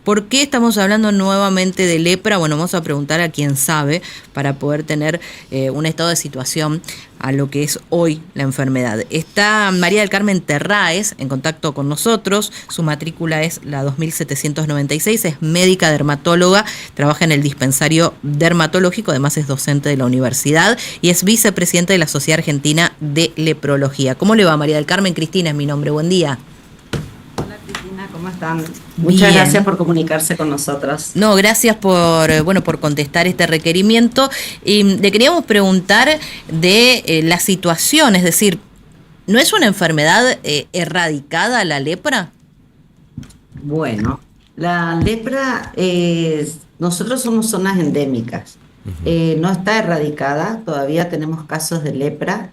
¿Por qué estamos hablando nuevamente de lepra? Bueno, vamos a preguntar a quien sabe para poder tener un estado de situación a lo que es hoy la enfermedad. Está María del Carmen Terráez en contacto con nosotros, su matrícula es la 2796, es médica dermatóloga, trabaja en el dispensario dermatológico, además es docente de la universidad y es vicepresidenta de la Sociedad Argentina de Leprología. ¿Cómo le va, María del Carmen? Cristina es mi nombre, buen día. Hola Cristina, ¿cómo están? Muchas gracias por comunicarse con nosotros. No, gracias por contestar este requerimiento. Y le queríamos preguntar de la situación, es decir, ¿no es una enfermedad erradicada la lepra? Bueno, la lepra, nosotros somos zonas endémicas. No está erradicada, todavía tenemos casos de lepra,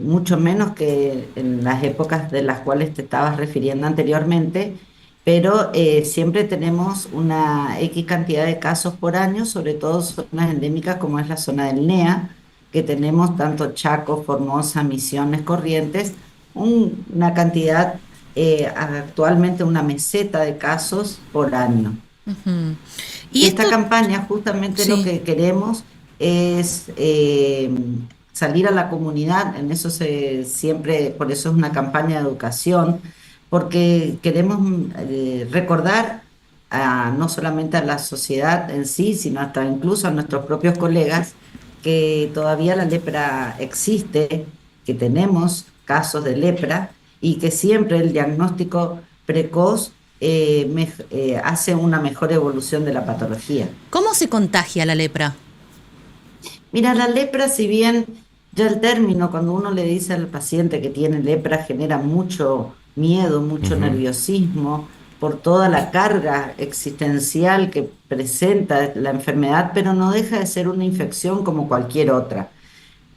mucho menos que en las épocas de las cuales te estabas refiriendo anteriormente, pero siempre tenemos una X cantidad de casos por año, sobre todo zonas endémicas como es la zona del NEA, que tenemos tanto Chaco, Formosa, Misiones, Corrientes, una cantidad, actualmente una meseta de casos por año. Uh-huh. ¿Y Esta esto? campaña justamente lo Sí. que queremos es salir a la comunidad, en eso siempre, por eso es una campaña de educación, porque queremos recordar no solamente a la sociedad en sí, sino hasta incluso a nuestros propios colegas, que todavía la lepra existe, que tenemos casos de lepra y que siempre el diagnóstico precoz hace una mejor evolución de la patología. ¿Cómo se contagia la lepra? Mira, la lepra, si bien ya el término, cuando uno le dice al paciente que tiene lepra, genera mucho miedo, mucho Ujú. nerviosismo por toda la carga existencial que presenta la enfermedad, pero no deja de ser una infección como cualquier otra.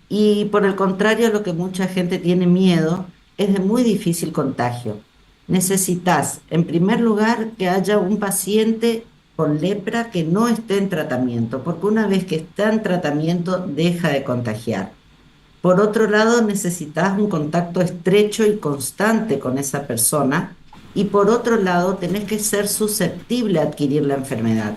Y por el contrario, lo que mucha gente tiene miedo es de muy difícil contagio. Necesitas, en primer lugar, que haya un paciente con lepra que no esté en tratamiento, porque una vez que está en tratamiento deja de contagiar. Por otro lado, necesitas un contacto estrecho y constante con esa persona. Y por otro lado, tenés que ser susceptible a adquirir la enfermedad.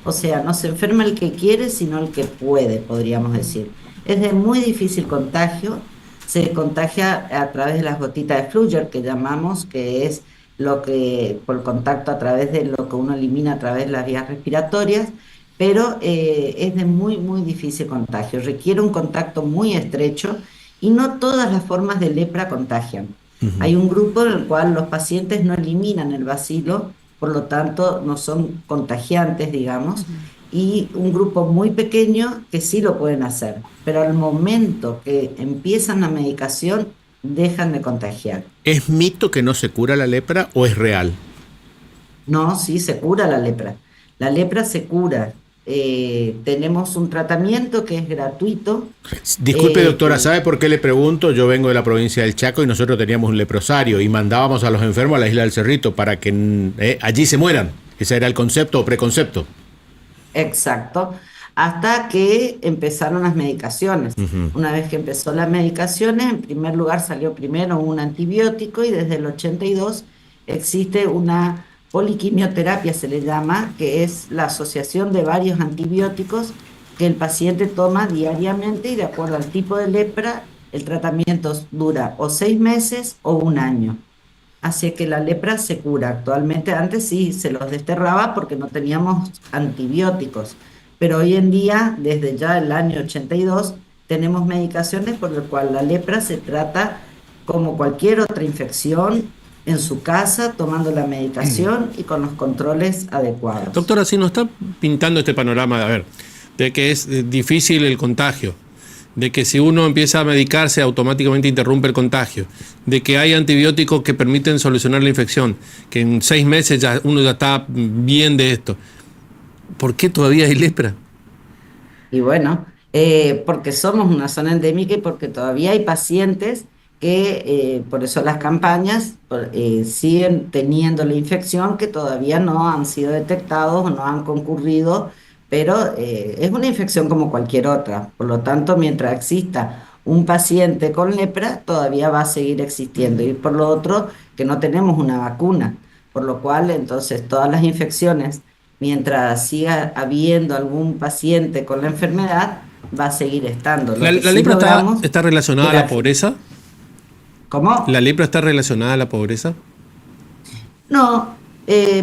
O sea, no se enferma el que quiere, sino el que puede, podríamos decir. Es de muy difícil contagio. Se contagia a través de las gotitas de Fluger, que llamamos, que es lo que, por contacto a través de lo que uno elimina a través de las vías respiratorias, pero es de muy, muy difícil contagio. Requiere un contacto muy estrecho y no todas las formas de lepra contagian. Ujú. Hay un grupo en el cual los pacientes no eliminan el bacilo, por lo tanto no son contagiantes, digamos, y un grupo muy pequeño que sí lo pueden hacer, pero al momento que empiezan la medicación dejan de contagiar. ¿Es mito que no se cura la lepra o es real? No, sí, se cura la lepra. La lepra se cura. Tenemos un tratamiento que es gratuito. Disculpe, doctora, ¿sabe por qué le pregunto? Yo vengo de la provincia del Chaco y nosotros teníamos un leprosario y mandábamos a los enfermos a la isla del Cerrito para que allí se mueran. Ese era el concepto o preconcepto. Exacto. Hasta que empezaron las medicaciones. Ujú. Una vez que empezó las medicaciones, en primer lugar salió primero un antibiótico y desde el 82 existe una poliquimioterapia, se le llama, que es la asociación de varios antibióticos que el paciente toma diariamente y de acuerdo al tipo de lepra, el tratamiento dura o 6 meses o un año. Así que la lepra se cura actualmente. Antes sí se los desterraba porque no teníamos antibióticos, pero hoy en día, desde ya el año 82, tenemos medicaciones por las cuales la lepra se trata como cualquier otra infección en su casa, tomando la medicación y con los controles adecuados. Doctora, si nos está pintando este panorama, a ver, de que es difícil el contagio, de que si uno empieza a medicarse automáticamente interrumpe el contagio, de que hay antibióticos que permiten solucionar la infección, que en 6 meses uno ya está bien de esto. ¿Por qué todavía hay lepra? Y bueno, porque somos una zona endémica y porque todavía hay pacientes que, por eso las campañas siguen teniendo la infección que todavía no han sido detectados o no han concurrido, pero es una infección como cualquier otra. Por lo tanto, mientras exista un paciente con lepra, todavía va a seguir existiendo. Y por lo otro, que no tenemos una vacuna. por lo cual entonces todas las infecciones, mientras siga habiendo algún paciente con la enfermedad, va a seguir estando. Lo ¿La, que la sí lepra logramos está relacionada a era- la pobreza? ¿Cómo? ¿La lepra está relacionada a la pobreza? No,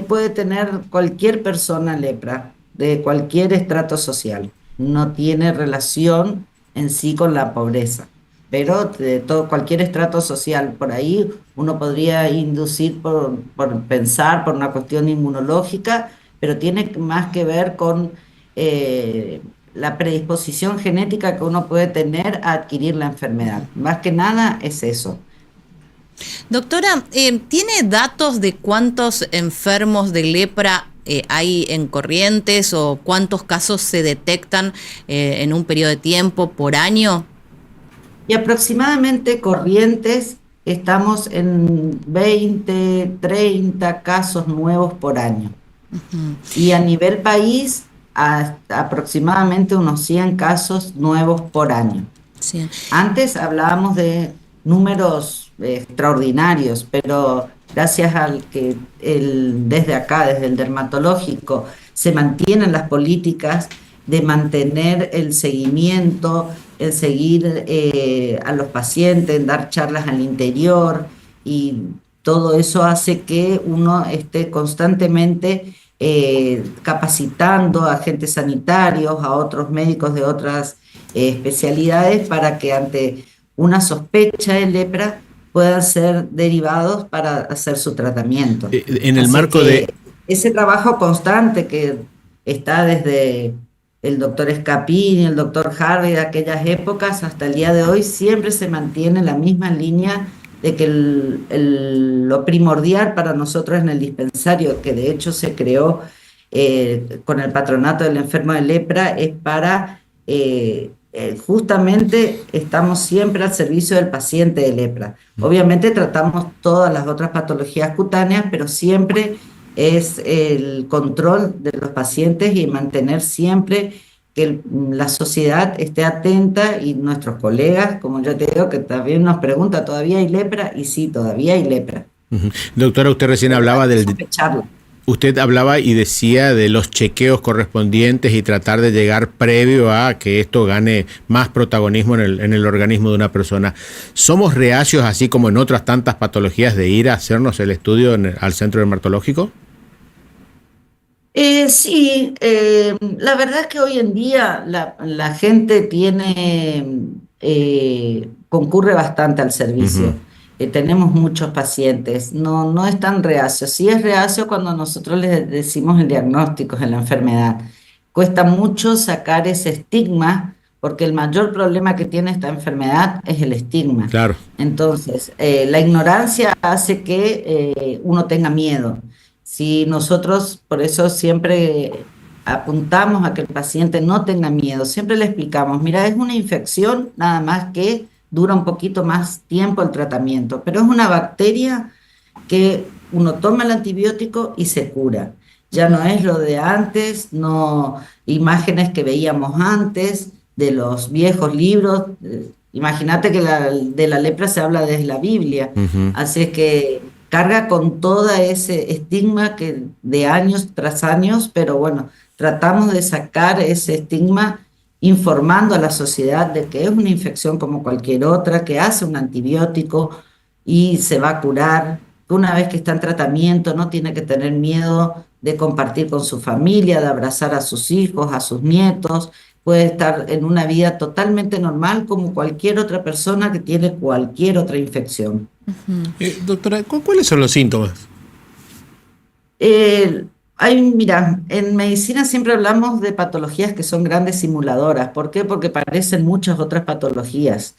puede tener cualquier persona lepra, de cualquier estrato social. No tiene relación en sí con la pobreza, pero de todo, cualquier estrato social. Por ahí uno podría inducir por pensar por una cuestión inmunológica, pero tiene más que ver con la predisposición genética que uno puede tener a adquirir la enfermedad. Más que nada es eso. Doctora, ¿tiene datos de cuántos enfermos de lepra hay en Corrientes o cuántos casos se detectan en un periodo de tiempo por año? Y aproximadamente Corrientes estamos en 20, 30 casos nuevos por año. Y a nivel país, aproximadamente unos 100 casos nuevos por año. Sí. Antes hablábamos de números extraordinarios, pero gracias al que desde acá, desde el dermatológico, se mantienen las políticas de mantener el seguimiento, el seguir a los pacientes, dar charlas al interior y todo eso hace que uno esté constantemente capacitando a agentes sanitarios, a otros médicos de otras especialidades para que ante una sospecha de lepra puedan ser derivados para hacer su tratamiento. En el Así marco que de... ese trabajo constante que está desde el doctor Scapini, el doctor Harvey de aquellas épocas hasta el día de hoy, siempre se mantiene la misma línea de que lo primordial para nosotros en el dispensario, que de hecho se creó con el patronato del enfermo de lepra, es para justamente estamos siempre al servicio del paciente de lepra. Obviamente tratamos todas las otras patologías cutáneas, pero siempre es el control de los pacientes y mantener siempre que la sociedad esté atenta y nuestros colegas, como yo te digo, que también nos pregunta, ¿todavía hay lepra? Y sí, todavía hay lepra. Doctora, usted recién Pero hablaba hay que del... sospecharlo. Usted hablaba y decía de los chequeos correspondientes y tratar de llegar previo a que esto gane más protagonismo en el organismo de una persona. ¿Somos reacios, así como en otras tantas patologías, de ir a hacernos el estudio al centro dermatológico? Sí, la verdad es que hoy en día la gente concurre bastante al Ujú. servicio. Tenemos muchos pacientes, no es tan reacio. Sí es reacio cuando nosotros les decimos el diagnóstico de la enfermedad. Cuesta mucho sacar ese estigma porque el mayor problema que tiene esta enfermedad es el estigma. Claro. Entonces, la ignorancia hace que uno tenga miedo. Si nosotros, por eso siempre apuntamos a que el paciente no tenga miedo, siempre le explicamos, mira, es una infección, nada más que dura un poquito más tiempo el tratamiento, pero es una bacteria que uno toma el antibiótico y se cura. Ya no es lo de antes, no imágenes que veíamos antes de los viejos libros. Imagínate que de la lepra se habla desde la Biblia, Ujú. así es que carga con todo ese estigma que de años tras años, pero bueno, tratamos de sacar ese estigma informando a la sociedad de que es una infección como cualquier otra, que hace un antibiótico y se va a curar, que una vez que está en tratamiento no tiene que tener miedo de compartir con su familia, de abrazar a sus hijos, a sus nietos, puede estar en una vida totalmente normal como cualquier otra persona que tiene cualquier otra infección. Doctora, ¿cuáles son los síntomas? Mira, en medicina siempre hablamos de patologías que son grandes simuladoras. ¿Por qué? Porque parecen muchas otras patologías.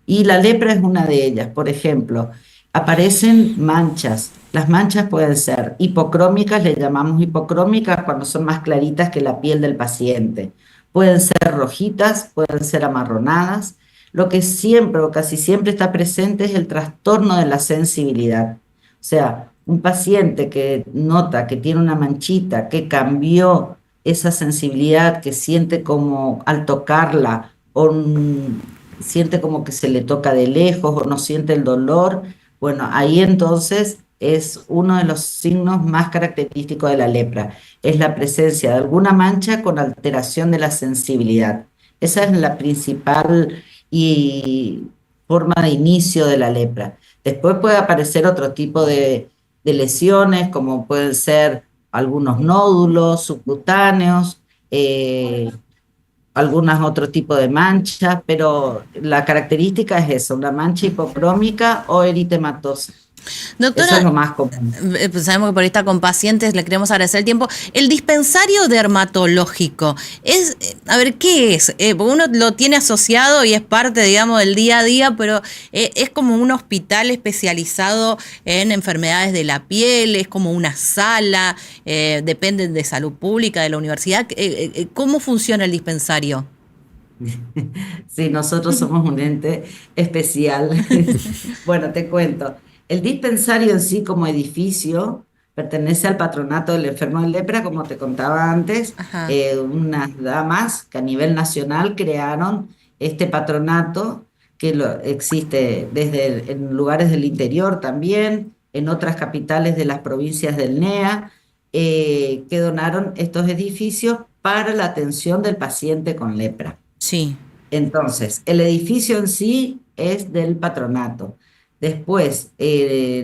Y la lepra es una de ellas. Por ejemplo, aparecen manchas. Las manchas pueden ser hipocrómicas, le llamamos hipocrómicas cuando son más claritas que la piel del paciente. Pueden ser rojitas, pueden ser amarronadas. Lo que siempre o casi siempre está presente es el trastorno de la sensibilidad. O sea, un paciente que nota que tiene una manchita, que cambió esa sensibilidad, que siente como al tocarla o siente como que se le toca de lejos o no siente el dolor, bueno, ahí entonces es uno de los signos más característicos de la lepra. Es la presencia de alguna mancha con alteración de la sensibilidad. Esa es la principal y forma de inicio de la lepra. Después puede aparecer otro tipo de lesiones, como pueden ser algunos nódulos subcutáneos, algunos otro tipo de manchas, pero la característica es eso, una mancha hipocrómica o eritematosa. Doctora, eso es lo más común. Pues sabemos que por ahí está con pacientes, le queremos agradecer el tiempo. El dispensario dermatológico, a ver, ¿qué es? Porque uno lo tiene asociado y es parte, digamos, del día a día, pero es como un hospital especializado en enfermedades de la piel, es como una sala, depende de salud pública, de la universidad. ¿Cómo funciona el dispensario? Sí, nosotros somos un ente especial. Bueno, te cuento. El dispensario en sí como edificio pertenece al patronato del enfermo de lepra, como te contaba antes. Unas damas que a nivel nacional crearon este patronato que existe en lugares del interior también, en otras capitales de las provincias del NEA, que donaron estos edificios para la atención del paciente con lepra. Sí. Entonces, el edificio en sí es del patronato. Después,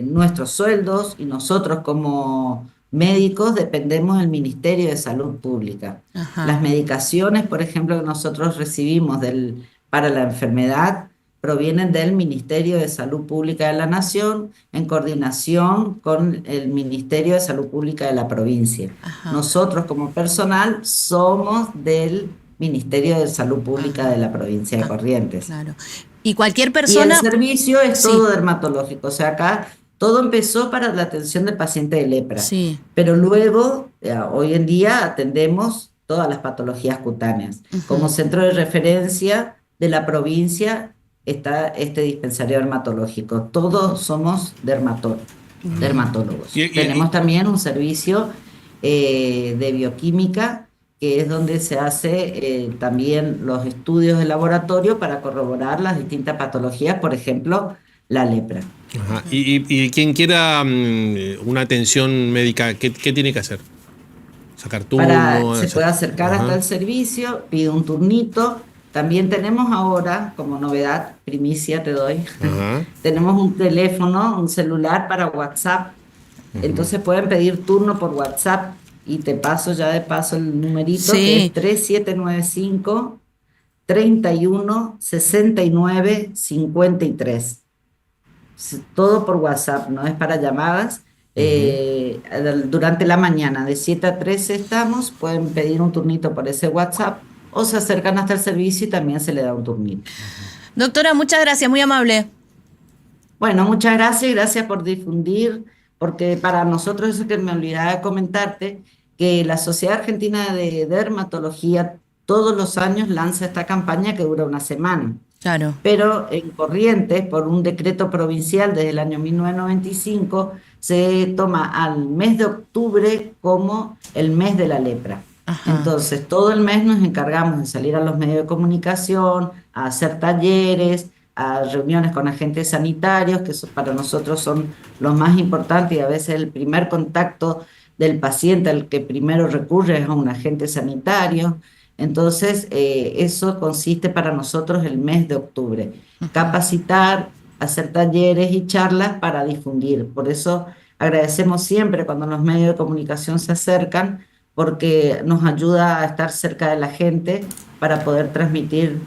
nuestros sueldos y nosotros como médicos dependemos del Ministerio de Salud Pública. Ajá. Las medicaciones, por ejemplo, que nosotros recibimos para la enfermedad provienen del Ministerio de Salud Pública de la Nación en coordinación con el Ministerio de Salud Pública de la provincia. Ajá. Nosotros como personal somos del Ministerio de Salud Pública de la provincia de Corrientes. Claro. Y cualquier persona... Y el servicio es Sí. todo dermatológico, o sea, acá todo empezó para la atención del paciente de lepra, Sí. pero luego, hoy en día, atendemos todas las patologías cutáneas. Como centro de referencia de la provincia está este dispensario dermatológico. Todos somos dermatólogos. Tenemos también un servicio de bioquímica, que es donde se hace también los estudios de laboratorio para corroborar las distintas patologías, por ejemplo, la lepra. Ajá. Y quien quiera una atención médica, ¿qué tiene que hacer? ¿Sacar turno? Se puede acercar Ajá. hasta el servicio, pide un turnito. También tenemos ahora, como novedad, primicia te doy, Ajá. tenemos un teléfono, un celular para WhatsApp. Entonces pueden pedir turno por WhatsApp. Y te paso ya de paso el numerito, Sí. que es 3795 31 69 53. Todo por WhatsApp, no es para llamadas. Durante la mañana, de 7 a 13 estamos, pueden pedir un turnito por ese WhatsApp o se acercan hasta el servicio y también se le da un turnito. Doctora, muchas gracias, muy amable. Bueno, muchas gracias y gracias por difundir, porque para nosotros, eso que me olvidaba de comentarte, que la Sociedad Argentina de Dermatología todos los años lanza esta campaña que dura una semana. Claro. Pero en Corrientes, por un decreto provincial desde el año 1995, se toma al mes de octubre como el mes de la lepra. Ajá. Entonces, todo el mes nos encargamos de salir a los medios de comunicación, a hacer talleres, a reuniones con agentes sanitarios, que para nosotros son los más importantes y a veces el primer contacto del paciente al que primero recurre es a un agente sanitario. Entonces, eso consiste para nosotros el mes de octubre. Capacitar, hacer talleres y charlas para difundir. Por eso agradecemos siempre cuando los medios de comunicación se acercan, porque nos ayuda a estar cerca de la gente para poder transmitir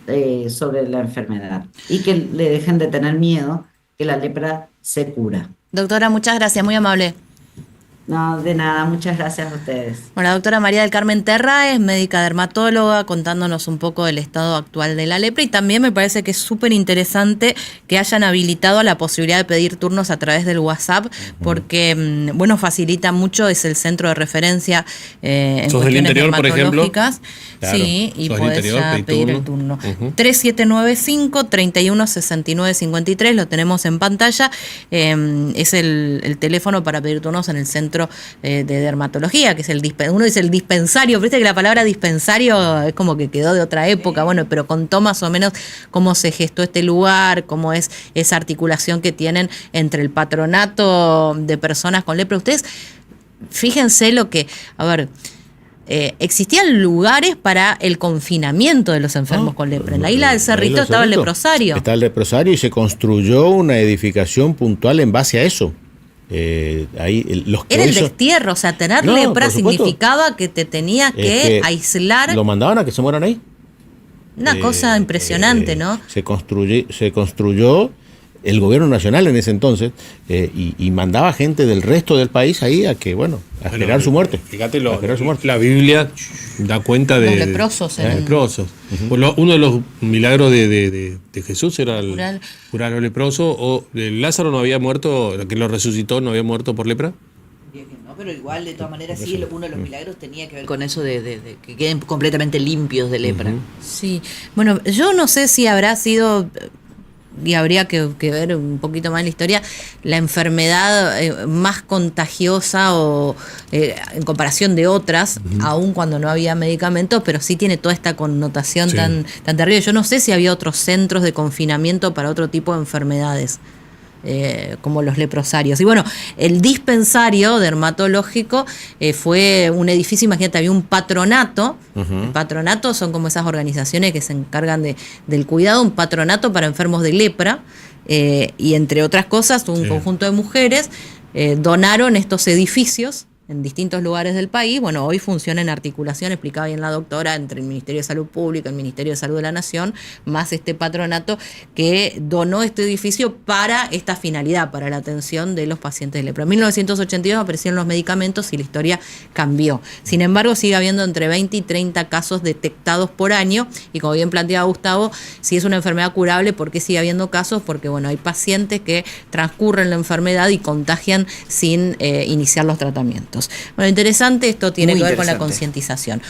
sobre la enfermedad y que le dejen de tener miedo, que la lepra se cura. Doctora, muchas gracias, muy amable. No, de nada, muchas gracias a ustedes. Bueno, la doctora María del Carmen Terraes, médica dermatóloga, contándonos un poco del estado actual de la lepra, y también me parece que es súper interesante que hayan habilitado la posibilidad de pedir turnos a través del WhatsApp, porque, bueno, facilita mucho, es el centro de referencia en ¿Sos del cuestiones interior, por ejemplo? dermatológicas. Claro. Sí, y ¿Sos del podés interior, ya pedí pedir turno? el turno. 3795-3169-53, lo tenemos en pantalla, es el teléfono para pedir turnos en el centro centro de dermatología, que es uno dice el dispensario, viste que la palabra dispensario es como que quedó de otra época, bueno, pero contó más o menos cómo se gestó este lugar, cómo es esa articulación que tienen entre el patronato de personas con lepra. Ustedes, fíjense lo que, a ver, existían lugares para el confinamiento de los enfermos con lepra. En la isla del Cerrito estaba el leprosario. Está el leprosario y se construyó una edificación puntual en base a eso. Era el destierro, o sea, tener lepra significaba que te tenías que aislar. Lo mandaban a que se mueran ahí. Una cosa impresionante, ¿no? Se construyó el gobierno nacional en ese entonces y mandaba gente del resto del país ahí a que, a esperar su muerte. Fíjate, la Biblia da cuenta de los leprosos. Leprosos. Uno de los milagros de Jesús era curar a los leprosos. O Lázaro no había muerto, el que lo resucitó no había muerto por lepra. No, pero igual, de todas maneras, sí, uno de los milagros tenía que ver con eso de que queden completamente limpios de lepra. Sí, bueno, yo no sé si habrá sido, y habría que ver un poquito más la historia, la enfermedad más contagiosa o en comparación de otras, aun cuando no había medicamentos, pero sí tiene toda esta connotación tan terrible. Yo no sé si había otros centros de confinamiento para otro tipo de enfermedades. Como los leprosarios. Y bueno, el dispensario dermatológico fue un edificio, imagínate, había un patronato. El patronato son como esas organizaciones que se encargan del cuidado, un patronato para enfermos de lepra, y entre otras cosas, un conjunto de mujeres donaron estos edificios en distintos lugares del país. Bueno, hoy funciona en articulación, explicaba bien la doctora, entre el Ministerio de Salud Pública, el Ministerio de Salud de la Nación, más este patronato que donó este edificio para esta finalidad, para la atención de los pacientes de lepra. En 1982 aparecieron los medicamentos y la historia cambió. Sin embargo, sigue habiendo entre 20 y 30 casos detectados por año, y como bien planteaba Gustavo, si es una enfermedad curable, ¿por qué sigue habiendo casos? Porque hay pacientes que transcurren la enfermedad y contagian sin iniciar los tratamientos. Bueno, interesante, esto tiene que ver con la concientización.